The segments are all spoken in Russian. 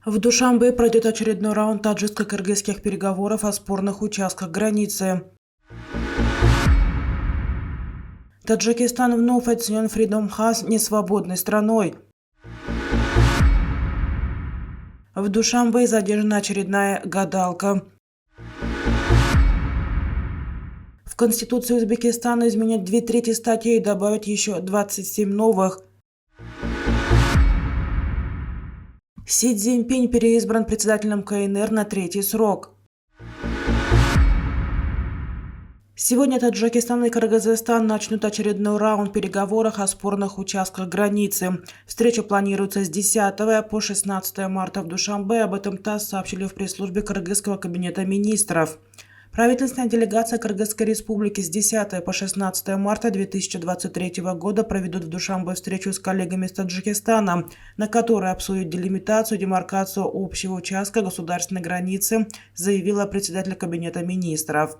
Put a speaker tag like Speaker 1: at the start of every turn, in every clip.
Speaker 1: В Душанбе пройдет очередной раунд таджикско-кыргызских переговоров о спорных участках границы. Таджикистан вновь оценен Freedom House несвободной страной. В Душанбе задержана очередная гадалка. В Конституцию Узбекистана изменят 2/3 статей и добавят еще 27 новых. Си Цзиньпинь переизбран председателем КНР на 3-й срок. Сегодня Таджикистан и Кыргызстан начнут очередной раунд переговоров о спорных участках границы. Встреча планируется с 10 по 16 марта в Душанбе. Об этом ТАСС сообщили в пресс-службе Кыргызского кабинета министров. Правительственная делегация Кыргызской республики с 10 по 16 марта 2023 года проведут в Душанбе встречу с коллегами из Таджикистана, на которой обсудят делимитацию и демаркацию общего участка государственной границы, заявила председатель кабинета министров.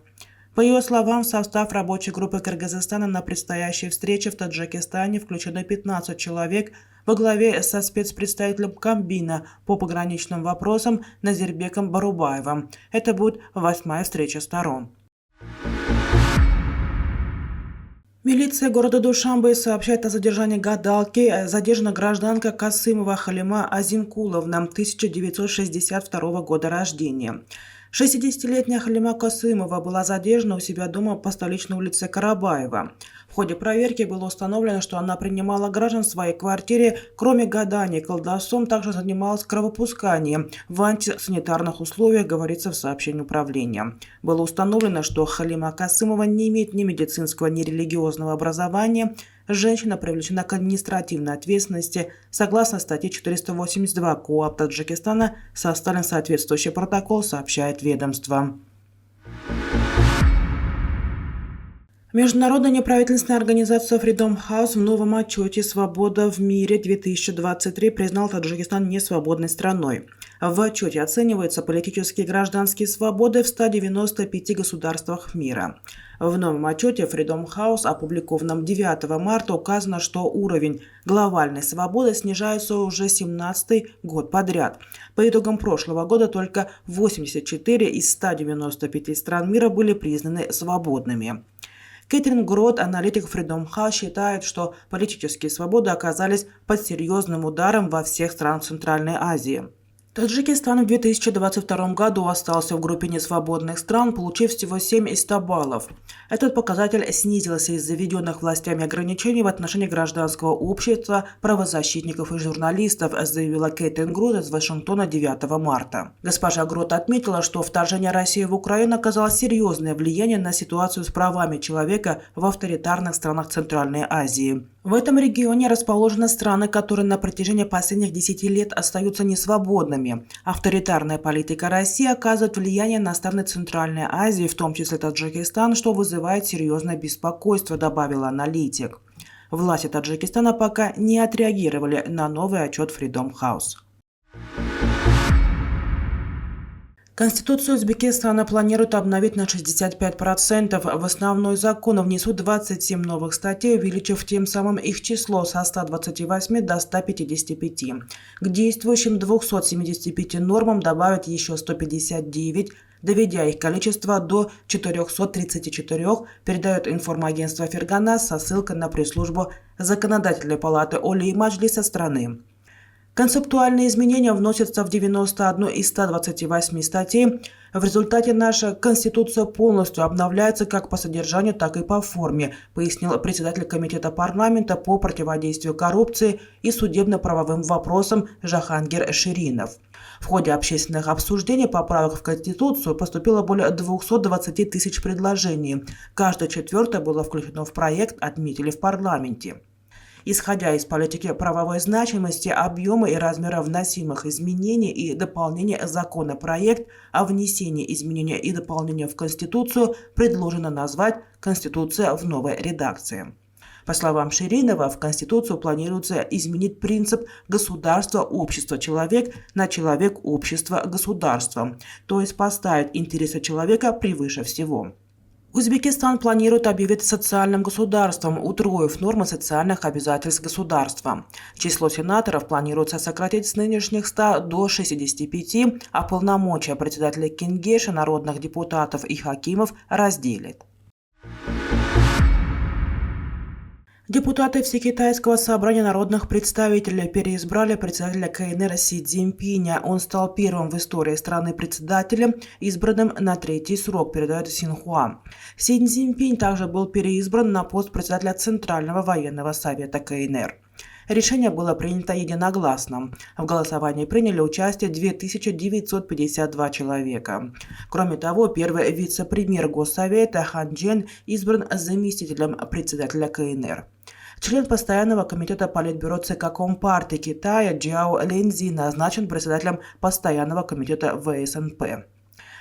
Speaker 1: По ее словам, в состав рабочей группы Кыргызстана на предстоящей встрече в Таджикистане включено 15 человек во главе со спецпредставителем Камбина по пограничным вопросам Назирбеком Барубаевым. Это будет 8-я встреча сторон. Милиция города Душанбе сообщает о задержании гадалки. Задержана гражданка Касымова Халима Азимкуловна, 1962 года рождения. 60-летняя Халима Касымова была задержана у себя дома по столичной улице Карабаева. В ходе проверки было установлено, что она принимала граждан в своей квартире, кроме гадания колдовством, также занималась кровопусканием в антисанитарных условиях, говорится в сообщении управления. Было установлено, что Халима Касымова не имеет ни медицинского, ни религиозного образования. Женщина привлечена к административной ответственности. Согласно статье 482 КоАП Таджикистана, составлен соответствующий протокол, сообщает ведомство. Международная неправительственная организация Freedom House в новом отчете «Свобода в мире-2023» признал Таджикистан несвободной страной. В отчете оцениваются политические и гражданские свободы в 195 государствах мира. В новом отчете Freedom House, опубликованном 9 марта, указано, что уровень глобальной свободы снижается уже 17-й год подряд. По итогам прошлого года только 84 из 195 стран мира были признаны свободными. Кэтрин Грот, аналитик Freedom House, считает, что политические свободы оказались под серьезным ударом во всех странах Центральной Азии. Таджикистан в 2022 году остался в группе несвободных стран, получив всего 7 из 100 баллов. Этот показатель снизился из-за введенных властями ограничений в отношении гражданского общества, правозащитников и журналистов, заявила Кэтрин Грот из Вашингтона 9 марта. Госпожа Грот отметила, что вторжение России в Украину оказало серьезное влияние на ситуацию с правами человека в авторитарных странах Центральной Азии. В этом регионе расположены страны, которые на протяжении последних 10 лет остаются несвободными. Авторитарная политика России оказывает влияние на страны Центральной Азии, в том числе Таджикистан, что вызывает серьезное беспокойство, добавил аналитик. Власти Таджикистана пока не отреагировали на новый отчет Freedom House. Конституцию Узбекистана планируют обновить на 65%. В основной закон внесут 27 новых статей, увеличив тем самым их число со 128 до 155. К действующим 275 нормам добавят еще 159, доведя их количество до 434, передает информагентство Фергана со ссылкой на пресс-службу Законодательной палаты Олии Маджлиса страны. Концептуальные изменения вносятся в 91 из 128 статей. В результате наша Конституция полностью обновляется как по содержанию, так и по форме, пояснил председатель Комитета парламента по противодействию коррупции и судебно-правовым вопросам Жахангир Ширинов. В ходе общественных обсуждений поправок в Конституцию поступило более 220 тысяч предложений. Каждое четвертое было включено в проект, отметили в парламенте. Исходя из политики правовой значимости, объема и размера вносимых изменений и дополнений законопроект о внесении изменения и дополнения в Конституцию предложено назвать «Конституция в новой редакции». По словам Ширинова, в Конституцию планируется изменить принцип государство-общество-человек на человек-общество-государство, то есть поставить интересы человека превыше всего. Узбекистан планирует объявить социальным государством, утроив нормы социальных обязательств государства. Число сенаторов планируется сократить с нынешних 100 до 65, а полномочия председателя Кенгеша, народных депутатов и хакимов разделит. Депутаты Всекитайского собрания народных представителей переизбрали председателя КНР Си Цзиньпиня. Он стал первым в истории страны председателем, избранным на третий срок, передает Синьхуа. Си Цзиньпинь также был переизбран на пост председателя Центрального военного совета КНР. Решение было принято единогласно. В голосовании приняли участие 2952 человека. Кроме того, первый вице-премьер Госсовета Хан Чжэн избран заместителем председателя КНР. Член постоянного комитета Политбюро ЦК Компартии Китая Джао Линзи назначен председателем постоянного комитета ВСНП.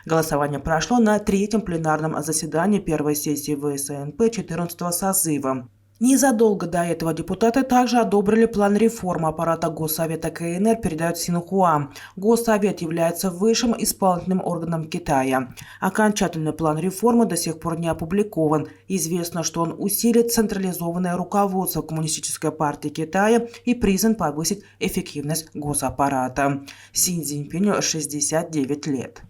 Speaker 1: Голосование прошло на третьем пленарном заседании первой сессии ВСНП 14-го созыва. Незадолго до этого депутаты также одобрили план реформы аппарата Госсовета КНР, передает Синьхуа. Госсовет является высшим исполнительным органом Китая. Окончательный план реформы до сих пор не опубликован. Известно, что он усилит централизованное руководство Коммунистической партии Китая и призван повысить эффективность госаппарата. Си Цзиньпиню 69 лет.